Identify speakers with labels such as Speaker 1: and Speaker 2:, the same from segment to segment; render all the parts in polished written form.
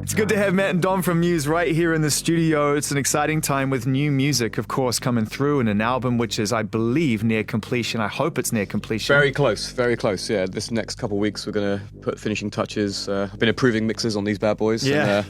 Speaker 1: It's good to have Matt and Dom from Muse right here in the studio. It's an exciting time with new music, of course, coming through, and an album which is, I believe, near completion. I hope it's near completion.
Speaker 2: Very close, yeah. This next couple of weeks we're going to put finishing touches. I've been approving mixes on these bad boys.
Speaker 1: Yeah.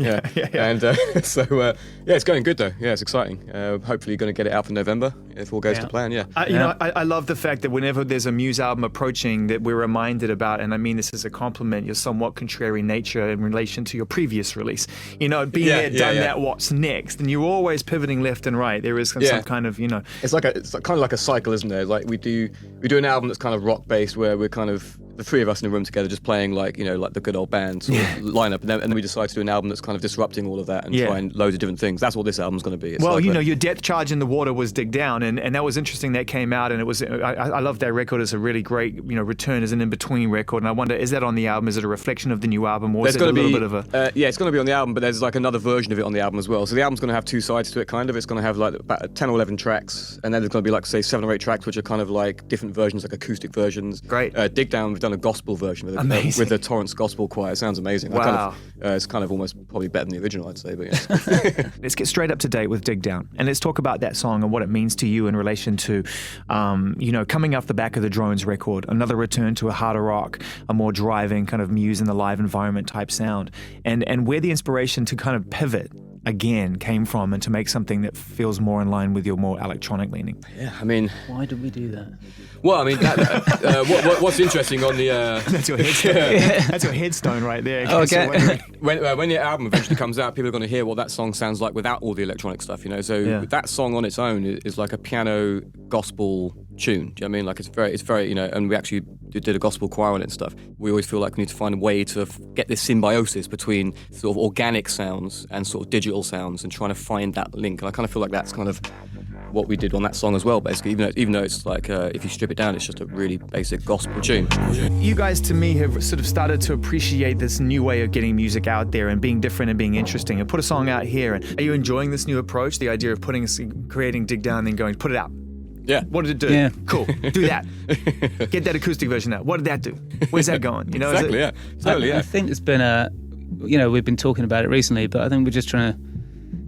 Speaker 2: And it's going good though. Yeah, it's exciting. Hopefully going to get it out for November if all goes to plan, yeah.
Speaker 1: I love the fact that whenever there's a Muse album approaching that we're reminded about, and I mean this as a compliment, your somewhat contrary nature in relation to your previous release. Being there, done that, what's next? And you're always pivoting left and right. There is some kind of,
Speaker 2: It's kind of like a cycle, isn't there? Like we do an album that's kind of rock based, where we're kind of the three of us in a room together just playing like the good old band sort of lineup, and then we decide to do an album that's kind of disrupting all of that and trying loads of different things. That's what this album's going to be. It's
Speaker 1: your depth charge in the water was Dig Down, and that was interesting. That came out, and it was I love that record. It's a really great return as an in-between record, and I wonder, is that on the album? Is it a reflection of the new album, or is it a little bit of a
Speaker 2: it's going to be on the album, but there's like another version of it on the album as well. So the album's going to have two sides to it, kind of. It's going to have like about 10 or 11 tracks, and then there's going to be like, say, 7 or 8 tracks which are kind of like different versions, like acoustic versions.
Speaker 1: Great.
Speaker 2: Dig Down, we've done a gospel version with the Torrance Gospel Choir. It sounds amazing.
Speaker 1: Wow.
Speaker 2: It's kind of almost probably better than the original, I'd say. But yeah.
Speaker 1: Let's get straight up to date with Dig Down, and let's talk about that song and what it means to you in relation to, coming off the back of the Drones record, another return to a harder rock, a more driving kind of Muse in the live environment type sound, and where the inspiration to kind of pivot again came from and to make something that feels more in line with your more electronic leaning.
Speaker 2: Yeah, I mean,
Speaker 3: why did we do that?
Speaker 2: Well, I mean, what's interesting on the
Speaker 1: that's your headstone. That's your headstone right there.
Speaker 2: Okay. When your album eventually comes out, people are going to hear what that song sounds like without all the electronic stuff. So that song on its own is like a piano gospel tune. Do you know what I mean? Like it's very, and we actually did a gospel choir on it and stuff. We always feel like we need to find a way to get this symbiosis between sort of organic sounds and sort of digital sounds, and trying to find that link. And I kind of feel like that's kind of what we did on that song as well, basically, even though it's like, if you strip it down, it's just a really basic gospel tune.
Speaker 1: You guys, to me, have sort of started to appreciate this new way of getting music out there and being different and being interesting, and put a song out here. And are you enjoying this new approach, the idea of creating Dig Down and then going, put it out?
Speaker 2: Yeah.
Speaker 1: What did it do?
Speaker 3: Yeah.
Speaker 1: Cool. Do that. Get that acoustic version out. What did that do? Where's that going?
Speaker 2: Exactly, yeah. Totally, yeah.
Speaker 3: I think it's been we've been talking about it recently, but I think we're just trying to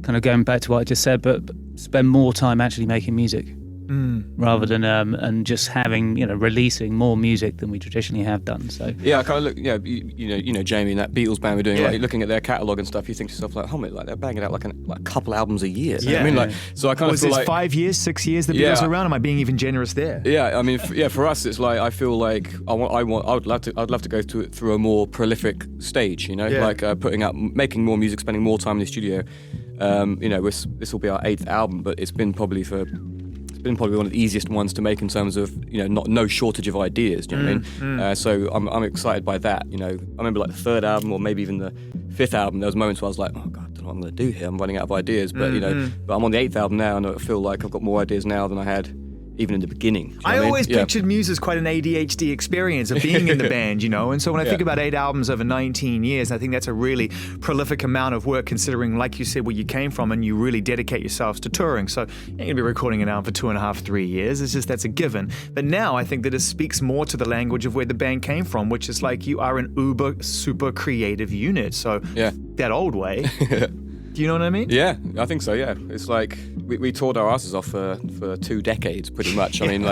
Speaker 3: kind of going back to what I just said, but spend more time actually making music rather than and just having releasing more music than we traditionally have done. So
Speaker 2: yeah, I kind of look, Jamie and that Beatles band we're doing, like looking at their catalogue and stuff, you think to yourself like, like they're banging out like a couple albums a year.
Speaker 1: Yeah,
Speaker 2: I mean, so I kind of feel like
Speaker 1: 5 years, 6 years the Beatles are around. Am I being even generous there?
Speaker 2: Yeah, I mean, for us, it's like I feel like I'd love to go through a more prolific stage. Like putting out, making more music, spending more time in the studio. This will be our 8th album, but it's been probably one of the easiest ones to make in terms of no shortage of ideas. Do you know what I mean? So I'm excited by that. I remember like the 3rd album, or maybe even the 5th album, there was moments where I was like, oh God, I don't know what I'm going to do here. I'm running out of ideas. But but I'm on the 8th album now, and I feel like I've got more ideas now than I had even in the beginning.
Speaker 1: I always pictured Muse as quite an ADHD experience of being in the band, and so when I think about 8 albums over 19 years, I think that's a really prolific amount of work, considering, like you said, where you came from, and you really dedicate yourselves to touring. So you're going to be recording an album for 2.5, 3 years. It's just, that's a given. But now I think that it speaks more to the language of where the band came from, which is like you are an uber super creative unit. So that old way. Do you know what I mean?
Speaker 2: Yeah, I think so, yeah. It's like we toured our asses off for 2 decades, pretty much. I mean,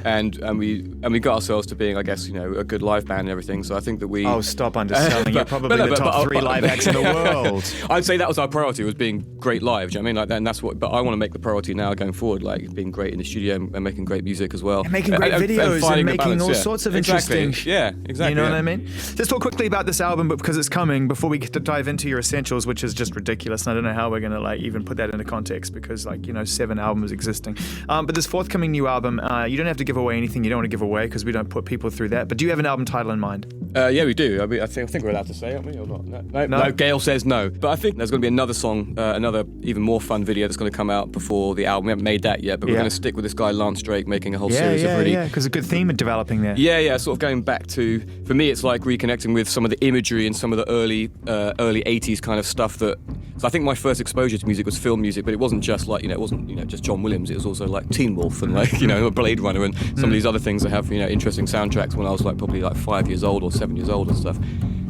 Speaker 2: and we got ourselves to being, I guess, a good live band and everything. So I think that we...
Speaker 1: Oh, stop underselling. You're probably the top 3 live acts in the world.
Speaker 2: I'd say that was our priority, was being great live. Do you know what I mean? And that's what... But I want to make the priority now going forward, like being great in the studio and making great music as well.
Speaker 1: And making great videos and making all sorts of interesting...
Speaker 2: Yeah, exactly.
Speaker 1: You know what I mean? Let's talk quickly about this album, but because it's coming, before we get to dive into your essentials, which is just ridiculous. And I don't know how we're going to even put that into context, because 7 albums existing. But this forthcoming new album, you don't have to give away anything you don't want to give away, because we don't put people through that. But do you have an album title in mind?
Speaker 2: Yeah, we do. I mean, I think we're allowed to say, aren't we, or not? No, Gail says no. But I think there's going to be another song, another even more fun video that's going to come out before the album. We haven't made that yet, but we're going to stick with this guy Lance Drake making a whole series of really...
Speaker 1: Yeah, because a good theme of developing there.
Speaker 2: Yeah, sort of going back to... For me, it's like reconnecting with some of the imagery and some of the early 80s kind of stuff that... So I think my first exposure to music was film music, but it wasn't just like, it wasn't, just John Williams. It was also like Teen Wolf and Blade Runner and some of these other things that have, interesting soundtracks when I was probably 5 years old or 7 years old and stuff.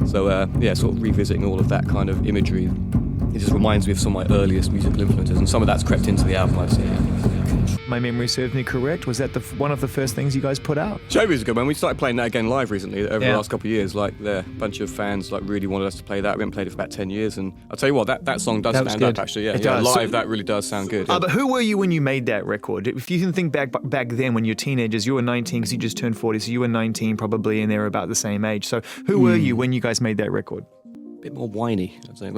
Speaker 2: So sort of revisiting all of that kind of imagery, it just reminds me of some of my earliest musical influences, and some of that's crept into the album, I'd say.
Speaker 1: My memory serves me correct. Was that one of the first things you guys put out?
Speaker 2: Show music, man. We started playing that again live recently over the last couple of years. Like, a bunch of fans like really wanted us to play that. We haven't played it for about 10 years, and I'll tell you what, that song does stand up actually. Yeah,
Speaker 1: it does.
Speaker 2: Live, that really does sound good.
Speaker 1: But who were you when you made that record? If you can think back then, when you're teenagers, you were 19 because you just turned 40, so you were 19 probably, and they were about the same age. So who were you when you guys made that record?
Speaker 2: Bit more whiny, I'd say.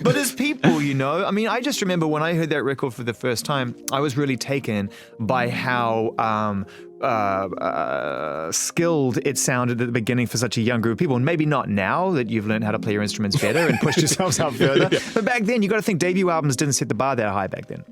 Speaker 1: But as people, you know, I mean, I just remember when I heard that record for the first time, I was really taken by how skilled it sounded at the beginning for such a young group of people. And maybe not now that you've learned how to play your instruments better and pushed yourselves out further. But back then, you got to think debut albums didn't set the bar that high back then.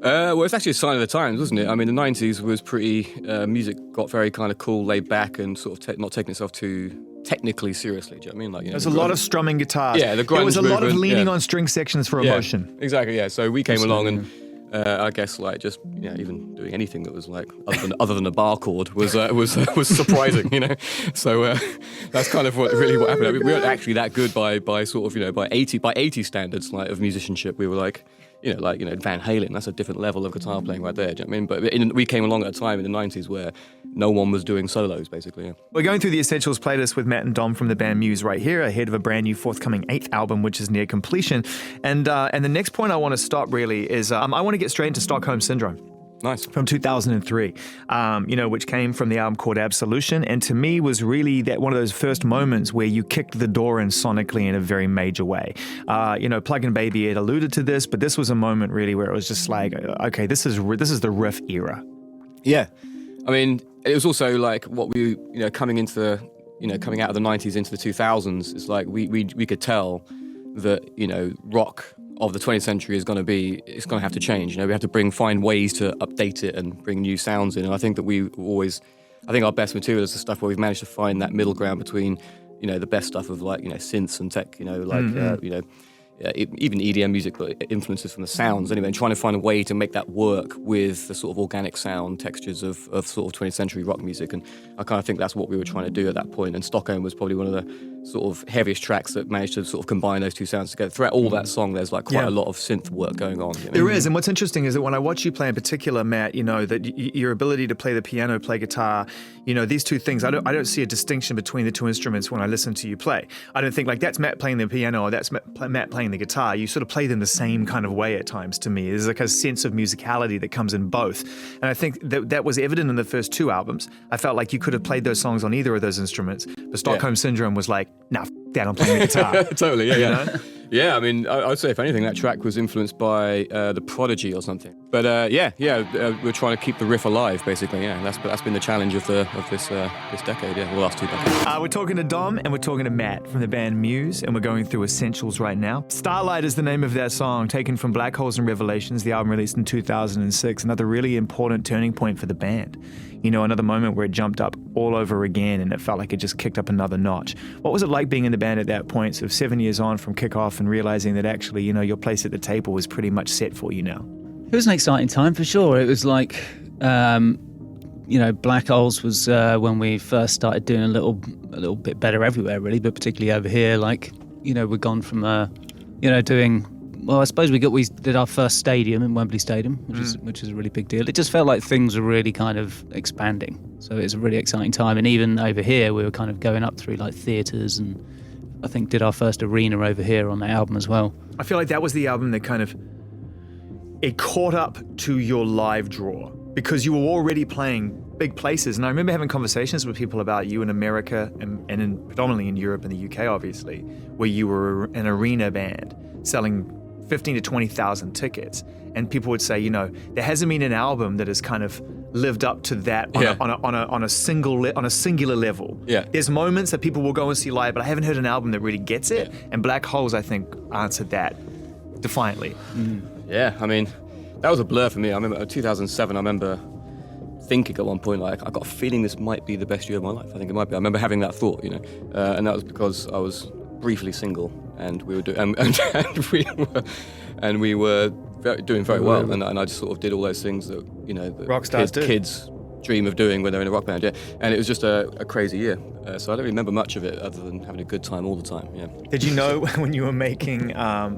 Speaker 2: Well, it's actually a sign of the times, wasn't it? I mean, the 90s was pretty, music got very kind of cool, laid back, and sort of not taking itself too technically seriously. Do you know what I mean? Like,
Speaker 1: There's a lot of strumming guitars.
Speaker 2: Yeah, the grunge
Speaker 1: There was a lot of
Speaker 2: movement,
Speaker 1: leaning on string sections for emotion.
Speaker 2: Exactly, yeah. So we came along and I guess like just even doing anything that was like other than a bar chord was surprising, you know. So that's kind of what happened. I mean, we weren't actually that good by sort of by 80 standards like of musicianship. We were like Van Halen. That's a different level of guitar playing right there. Do you know what I mean? But we came along at a time in the 90s where no one was doing solos, basically. Yeah.
Speaker 1: We're going through the Essentials playlist with Matt and Dom from the band Muse right here, ahead of a brand new forthcoming 8th album, which is near completion. And the next point I want to stop really is I want to get straight into Stockholm Syndrome.
Speaker 2: Nice.
Speaker 1: From 2003, which came from the album called Absolution, and to me was really that one of those first moments where you kicked the door in sonically in a very major way. Plug-in Baby had alluded to this, but this was a moment really where it was just like, okay, this is the riff era.
Speaker 2: Yeah, I mean, it was also like what we, coming out of the 90s into the 2000s. It's like we could tell that rock of the 20th century it's going to have to change. We have to find ways to update it and bring new sounds in. And I think that our best material is the stuff where we've managed to find that middle ground between, the best stuff of like, synths and tech, even EDM music, but influences from the sounds anyway, and trying to find a way to make that work with the sort of organic sound textures of sort of 20th century rock music. And I kind of think that's what we were trying to do at that point. And Stockholm was probably one of the sort of heaviest tracks that managed to sort of combine those two sounds together. Throughout all that song, there's like quite a lot of synth work going on.
Speaker 1: There is, and what's interesting is that when I watch you play in particular, Matt, that your ability to play the piano, play guitar, these two things, I don't see a distinction between the two instruments when I listen to you play. I don't think like that's Matt playing the piano or that's Matt playing the guitar. You sort of play them the same kind of way at times to me. There's like a sense of musicality that comes in both. And I think that was evident in the first two albums. I felt like you could have played those songs on either of those instruments. But Stockholm Syndrome was like, nah, that I'm playing the guitar.
Speaker 2: Totally, yeah. Yeah, I mean, I'd say if anything, that track was influenced by The Prodigy or something. But we're trying to keep the riff alive, basically. Yeah, that's been the challenge of this decade. Yeah, the last 2 decades.
Speaker 1: We're talking to Dom and we're talking to Matt from the band Muse, and we're going through Essentials right now. Starlight is the name of that song, taken from Black Holes and Revelations, the album released in 2006. Another really important turning point for the band. Another moment where it jumped up all over again and it felt like it just kicked up another notch. What was it like being in the band at that point, so 7 years on from kickoff, and realizing that actually, your place at the table was pretty much set for you now?
Speaker 3: It was an exciting time for sure. It was like, Black Holes was when we first started doing a little bit better everywhere really, but particularly over here, like, we've gone from, doing... Well, I suppose we did our first stadium in Wembley Stadium, which is a really big deal. It just felt like things were really kind of expanding. So it was a really exciting time. And even over here, we were kind of going up through like theatres, and I think did our first arena over here on the album as well.
Speaker 1: I feel like that was the album that kind of, it caught up to your live draw because you were already playing big places. And I remember having conversations with people about you in America and predominantly in Europe and the UK, obviously, where you were an arena band selling 15 to 20,000 tickets, and people would say, there hasn't been an album that has kind of lived up to that on a singular level.
Speaker 2: Yeah.
Speaker 1: There's moments that people will go and see live, but I haven't heard an album that really gets it. Yeah. And Black Holes, I think, answered that defiantly.
Speaker 2: Yeah, I mean, that was a blur for me. I remember 2007. I remember thinking at one point, like, I got a feeling this might be the best year of my life. I think it might be. I remember having that thought, and that was because I was briefly single, and we were we were doing very well, and I just sort of did all those things that that
Speaker 1: rock stars
Speaker 2: kids dream of doing when they're in a rock band. Yeah, and it was just a crazy year. So I don't remember much of it other than having a good time all the time. Yeah.
Speaker 1: Did you know when you were making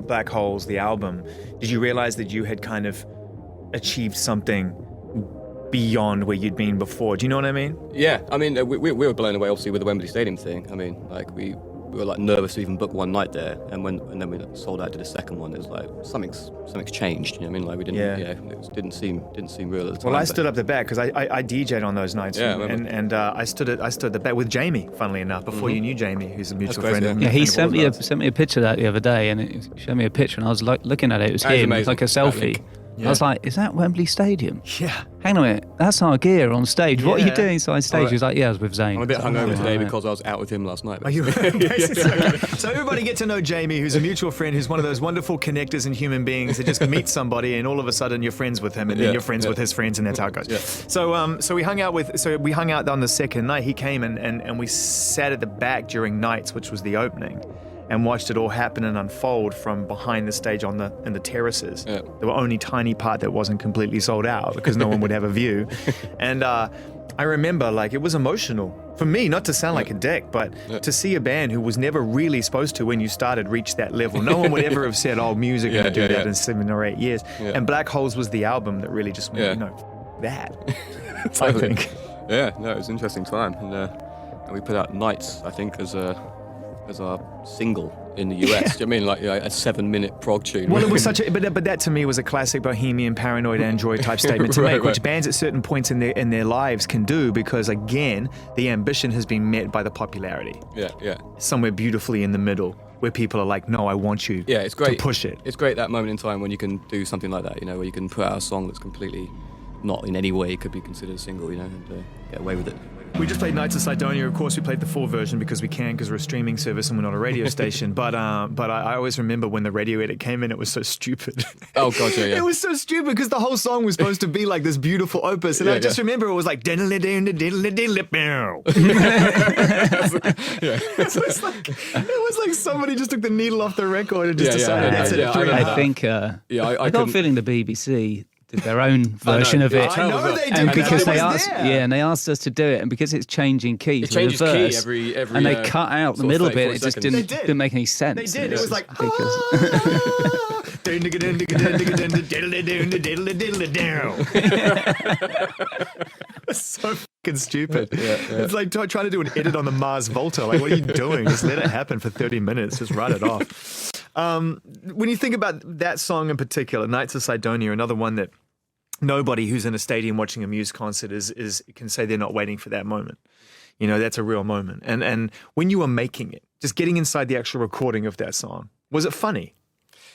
Speaker 1: Black Holes, the album, did you realize that you had kind of achieved something beyond where you'd been before? Do you know what I mean?
Speaker 2: Yeah, I mean, we were blown away, obviously, with the Wembley Stadium thing. I mean, like, we were, like, nervous to even book one night there, and then we sold out to the second one. It was like, something's changed, you know what I mean? Like, we didn't, it didn't seem real at the time.
Speaker 1: Well, I stood up the back, because I DJ'd on those nights, and I stood at the back with Jamie, funnily enough, before you knew Jamie, who's a mutual friend.
Speaker 3: Yeah, he sent me a picture of that the other day, and it showed me a picture, and I was like, looking at it, it was him, it was like a selfie. Yeah. I was like, is that Wembley Stadium?
Speaker 1: Yeah.
Speaker 3: Hang on a minute, that's our gear on stage. What are you doing inside stage? He was like, yeah, I was with Zane.
Speaker 2: I'm a bit hungover today because I was out with him last night.
Speaker 1: Are you? So everybody get to know Jamie, who's a mutual friend, who's one of those wonderful connectors in human beings that just meet somebody and all of a sudden you're friends with him and then you're friends with his friends and that's how it goes. Yeah. So we hung out on the second night. He came and we sat at the back during Nights, which was the opening, and watched it all happen and unfold from behind the stage in the terraces. Yeah. There were only tiny part that wasn't completely sold out because no one would have a view. And I remember, like, it was emotional for me, not to sound like a dick, but to see a band who was never really supposed to, when you started, reach that level. No one would ever have said, oh, music going to do that in 7 or 8 years. Yeah. And Black Holes was the album that really just went, that. I think.
Speaker 2: Yeah, no, it was an interesting time. And we put out Nights, I think, as our single in the US. Do you know what I mean? Like, a 7-minute prog tune.
Speaker 1: Well, it was such a, but that to me was a classic bohemian, paranoid android type statement to make, which bands at certain points in their lives can do, because again, the ambition has been met by the popularity.
Speaker 2: Yeah.
Speaker 1: Somewhere beautifully in the middle, where people are like, no, I want you
Speaker 2: it's great.
Speaker 1: to push it.
Speaker 2: It's great that moment in time when you can do something like that, where you can put out a song that's completely not in any way could be considered a single, and get away with it.
Speaker 1: We just played Nights of Sidonia. Of course, we played the full version because we can, because we're a streaming service and we're not a radio station. But I always remember when the radio edit came in, it was so stupid.
Speaker 2: Oh, God, yeah.
Speaker 1: It was so stupid because the whole song was supposed to be like this beautiful opus. And I just remember it was like... It was like somebody just took the needle off the record and just decided that's it.
Speaker 3: I think... I got a feeling the BBC... did their own version of it.
Speaker 1: I know they did.
Speaker 3: And because they asked us to do it, and because it's changing keys,
Speaker 2: it changes key every
Speaker 3: and they cut out the middle bit. It just didn't make any sense.
Speaker 1: They did. It was like so fucking stupid. It's like trying to do an edit on the Mars Volta. Like, what are you doing? Just let it happen for 30 minutes. Just write it off. When you think about that song in particular, Nights of Sidonia, another one that nobody who's in a stadium watching a Muse concert is can say they're not waiting for that moment. That's a real moment. And when you were making it, just getting inside the actual recording of that song, was it funny?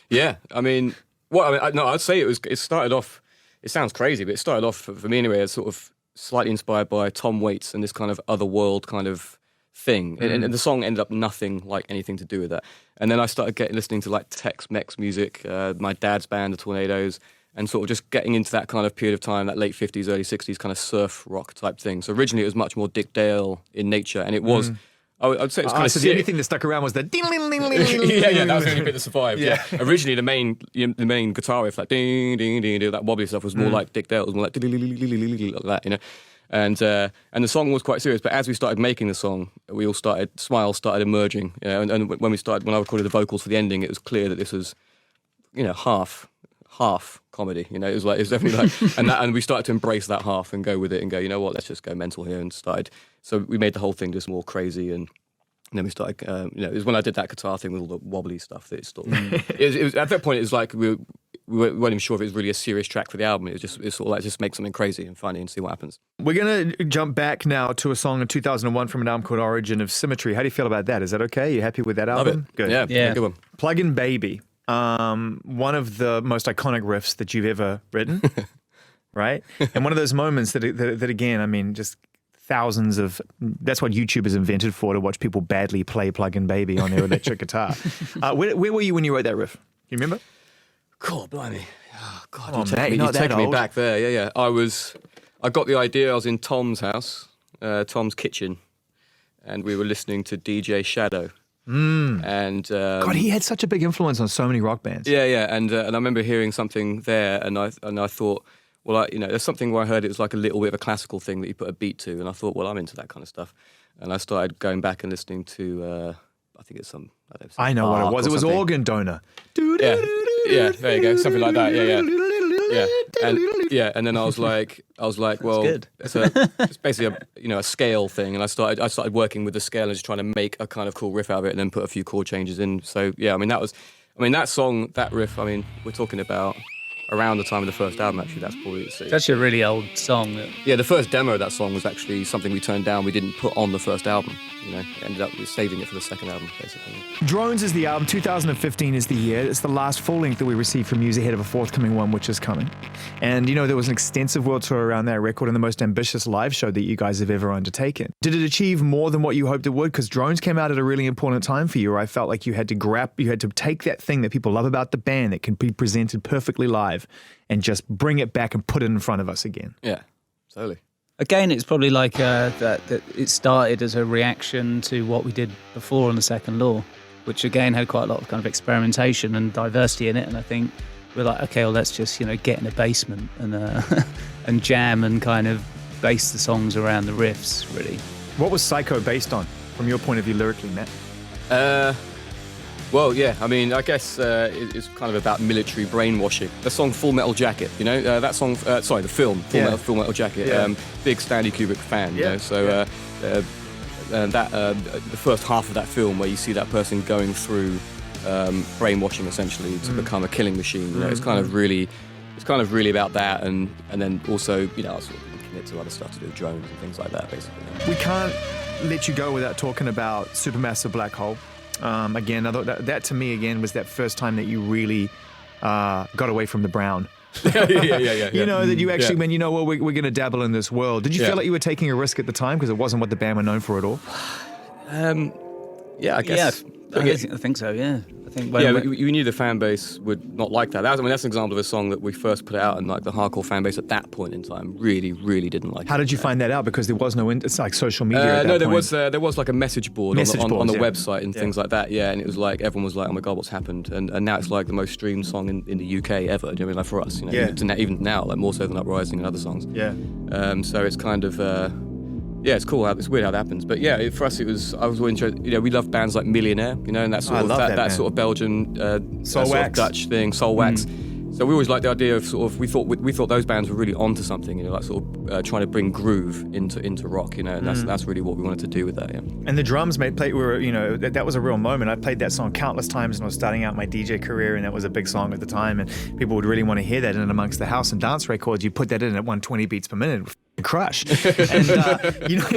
Speaker 2: Yeah, I mean, I'd say it started off, it sounds crazy, but it started off for me anyway as sort of slightly inspired by Tom Waits and this kind of otherworld kind of thing. And the song ended up nothing like anything to do with that. And then I started listening to like Tex-Mex music, my dad's band, the Tornadoes, and sort of just getting into that kind of period of time, that late 50s, early 60s kind of surf rock type thing. So originally it was much more Dick Dale in nature, and it was... I'd say it was kind of...
Speaker 1: So the only thing that stuck around was the...
Speaker 2: yeah, that was the only bit that survived. Yeah. Originally the main guitar riff, like ding, ding, ding, ding, that wobbly stuff was more like Dick Dale. It was more like like that, And the song was quite serious, but as we started making the song, smiles started emerging. And when I recorded the vocals for the ending, it was clear that this was, half comedy. It was definitely like, and we started to embrace that half and go with it and go, you know what, let's just go mental here, and started. So we made the whole thing just more crazy, and then we started. It was when I did that guitar thing with all the wobbly stuff that it sort of. It was at that point. It was like we weren't even sure if it was really a serious track for the album. It's sort of like just make something crazy and funny and see what happens.
Speaker 1: We're going to jump back now to a song in 2001 from an album called Origin of Symmetry. How do you feel about that? Is that okay? You happy with that album?
Speaker 2: Love it.
Speaker 1: Good.
Speaker 2: Yeah, good one.
Speaker 1: Plug-in Baby. One of the most iconic riffs that you've ever written, right? And one of those moments that again, I mean, just thousands of... That's what YouTube is invented for, to watch people badly play Plug-in Baby on their electric guitar. Where were you when you wrote that riff? You remember?
Speaker 2: God, blimey. Oh, God, you're taking me back there. Yeah. I got the idea, I was in Tom's house, Tom's kitchen, and we were listening to DJ Shadow. And
Speaker 1: God, he had such a big influence on so many rock bands.
Speaker 2: Yeah, and I remember hearing something there, and I thought, well, there's something where I heard it was like a little bit of a classical thing that you put a beat to, and I thought, well, I'm into that kind of stuff. And I started going back and listening to, I think it's some,
Speaker 1: I know what it was. It was Organ Donor.
Speaker 2: Yeah, there you go, something like that. Yeah, and then I was like, well, it's basically a scale thing, and I started working with the scale and just trying to make a kind of cool riff out of it, and then put a few chord changes in. So yeah, that song, that riff. We're talking about around the time of the first album. Actually, that's probably
Speaker 3: it's actually a really old song.
Speaker 2: Yeah, the first demo of that song was actually something we turned down. We didn't put on the first album. Ended up saving it for the second album, basically.
Speaker 1: Drones is the album. 2015 is the year. It's the last full length that we received from Muse ahead of a forthcoming one, which is coming. And there was an extensive world tour around that record and the most ambitious live show that you guys have ever undertaken. Did it achieve more than what you hoped it would? Because Drones came out at a really important time for you, where I felt like you had to take that thing that people love about the band that can be presented perfectly live and just bring it back and put it in front of us again.
Speaker 2: Yeah, totally.
Speaker 3: Again, it's probably like that it started as a reaction to what we did before on the second Law, which again had quite a lot of kind of experimentation and diversity in it. And I think we're like, okay, well, let's just get in a basement and and jam and kind of base the songs around the riffs, really.
Speaker 1: What was Psycho based on, from your point of view lyrically, Matt?
Speaker 2: Well, yeah, I guess it's kind of about military brainwashing. The song Full Metal Jacket, that song, the film, Full Metal Jacket, big Stanley Kubrick fan, so the first half of that film where you see that person going through brainwashing essentially to become a killing machine, it's kind of really about that, and then also, I was sort of linking it to other stuff to do with drones and things like that, basically.
Speaker 1: We can't let you go without talking about Supermassive Black Hole. Again, I thought that to me, again, was that first time that you really got away from the brown.
Speaker 2: Yeah.
Speaker 1: That you actually went, we're going to dabble in this world. Did you feel like you were taking a risk at the time because it wasn't what the band were known for at all?
Speaker 2: Yeah, I guess.
Speaker 3: I think so, yeah. I think
Speaker 2: we knew the fan base would not like that. That's an example of a song that we first put out, and like the hardcore fan base at that point in time really, really didn't like it.
Speaker 1: How did you find that out? Because there was no, it's like social media at that point.
Speaker 2: There was like a message board on the website and things like that, and it was like, everyone was like, oh my God, what's happened? And now it's like the most streamed song in the UK ever, do you know what I mean? Like for us, even now, like more so than Uprising and other songs.
Speaker 1: Yeah.
Speaker 2: So it's kind of... it's cool. It's weird how that happens, but yeah, for us I was interested. We love bands like Millionaire, and that sort of that sort of Belgian
Speaker 1: Soul
Speaker 2: sort
Speaker 1: Wax.
Speaker 2: of Dutch thing, Soul Wax. So we always liked the idea of sort of we thought those bands were really onto something, like sort of trying to bring groove into rock, and that's really what we wanted to do with that. Yeah.
Speaker 1: And the drums, mate, that was a real moment. I played that song countless times when I was starting out my DJ career, and that was a big song at the time, and people would really want to hear that. And amongst the house and dance records, you put that in at 120 beats per minute. Crush, and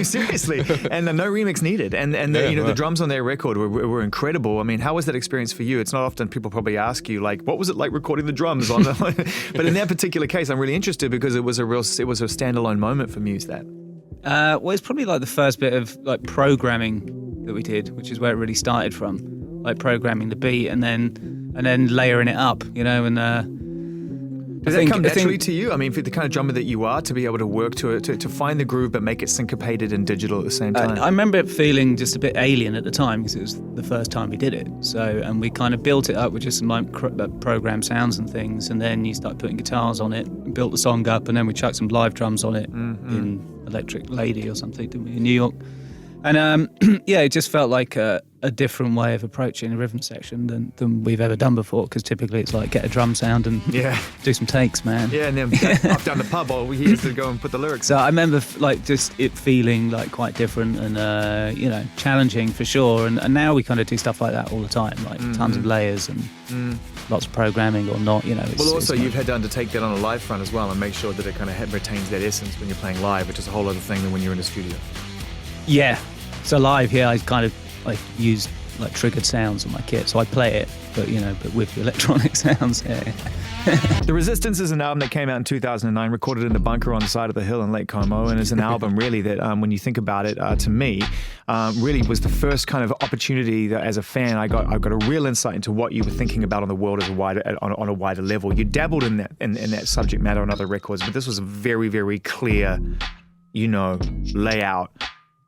Speaker 1: seriously, and no remix needed, and the drums on their record were incredible. How was that experience for you? It's not often people probably ask you like, what was it like recording the drums on? But in that particular case, I'm really interested because it was a standalone moment for Muse. That
Speaker 3: well, it's probably like the first bit of like programming that we did, which is where it really started from, like programming the beat and then layering it up, and.
Speaker 1: Does that come naturally to you? For the kind of drummer that you are, to be able to work to it, to find the groove but make it syncopated and digital at the same time?
Speaker 3: I remember it feeling just a bit alien at the time because it was the first time we did it. So, and we kind of built it up with just some like program sounds and things, and then you start putting guitars on it, and built the song up, and then we chucked some live drums on it in Electric Lady or something, didn't we, in New York? And it just felt like a different way of approaching a rhythm section than we've ever done before, because typically it's like get a drum sound and do some takes, man.
Speaker 1: Yeah, and then up down the pub all we used to go and put the lyrics.
Speaker 3: So I remember like just it feeling like quite different and challenging for sure. And now we kind of do stuff like that all the time, like tons of layers and lots of programming or not.
Speaker 1: Well, also you've had to undertake that on a live front as well and make sure that it kind of retains that essence when you're playing live, which is a whole other thing than when you're in the studio. Yeah.
Speaker 3: So live here, I kind of use like triggered sounds on my kit, so I play it, but with the electronic sounds. Yeah.
Speaker 1: The Resistance is an album that came out in 2009, recorded in the bunker on the side of the hill in Lake Como, and is an album really that, when you think about it, to me, really was the first kind of opportunity that, as a fan, I got a real insight into what you were thinking about on the world on a wider level. You dabbled in that subject matter on other records, but this was a very, very clear, layout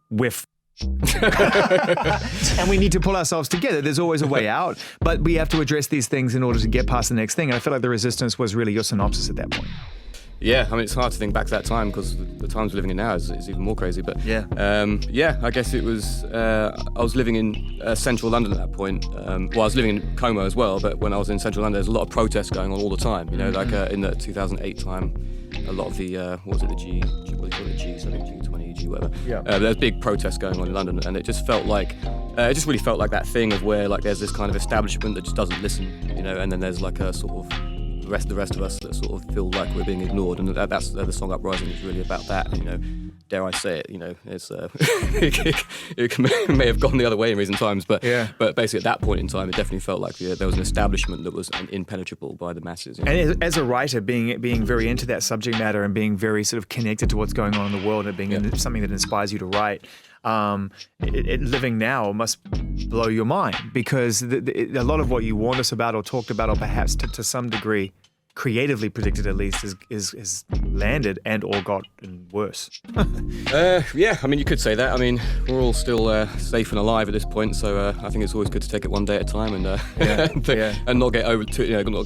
Speaker 1: with. And we need to pull ourselves together. There's always a way out, but we have to address these things in order to get past the next thing. And I feel like The Resistance was really your synopsis at that point.
Speaker 2: Yeah, I mean, it's hard to think back to that time because the times we're living in now is even more crazy. But
Speaker 1: Yeah.
Speaker 2: I guess it was. I was living in central London at that point. Well, I was living in Como as well, but when I was in central London, there's a lot of protests going on all the time. You know, like in the 2008 time, a lot of the what was it, the G what do you call it, G something, G20, G whatever.
Speaker 1: Yeah.
Speaker 2: There's big protests going on in London, and it just felt like. It just really felt like that thing of where like there's this kind of establishment that just doesn't listen, you know, and then there's like a sort of the rest of us that sort of feel like we're being ignored, and that's the song Uprising is really about that, you know. Dare I say it, you know, it's it may have gone the other way in recent times, but basically at that point in time, it definitely felt like there was an establishment that was impenetrable by the masses. You know?
Speaker 1: And as a writer, being very into that subject matter and being very sort of connected to what's going on in the world and being something that inspires you to write, living now must blow your mind, because a lot of what you warned us about or talked about, or perhaps to some degree creatively predicted at least, is landed and or gotten worse.
Speaker 2: Yeah, I mean, you could say that. I mean, we're all still safe and alive at this point, so I think it's always good to take it one day at a time and and not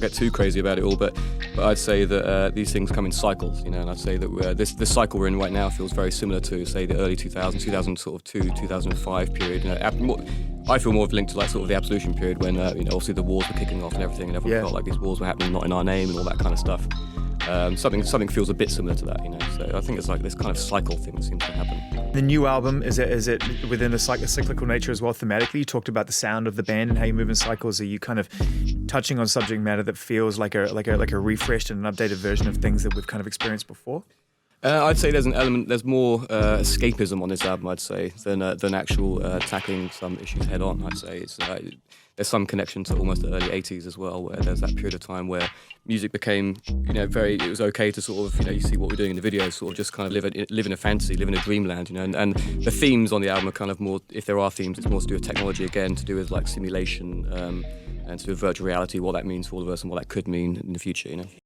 Speaker 2: get too crazy about it all. But I'd say that these things come in cycles, you know, and I'd say that this cycle we're in right now feels very similar to, say, the early 2000s, 2005 period. You know, I feel more linked to like sort of the Absolution period when obviously the wars were kicking off and everything, and everyone felt like these wars were happening not in our name and all that kind of stuff. Something feels a bit similar to that, you know. So I think it's like this kind of cycle thing that seems to happen.
Speaker 1: The new album, is it within a cyclical nature as well thematically? You talked about the sound of the band and how you move in cycles. Are you kind of touching on subject matter that feels like a refreshed and an updated version of things that we've kind of experienced before?
Speaker 2: I'd say there's more escapism on this album, I'd say, than actual tackling some issues head on. I'd say there's some connection to almost the early 80s as well, where there's that period of time where music became, you know, it was okay to sort of, you know, you see what we're doing in the videos, sort of just kind of live in a fantasy, live in a dreamland, you know, and the themes on the album are kind of more, if there are themes, it's more to do with technology again, to do with like simulation and to do with virtual reality, what that means for all of us and what that could mean in the future, you know.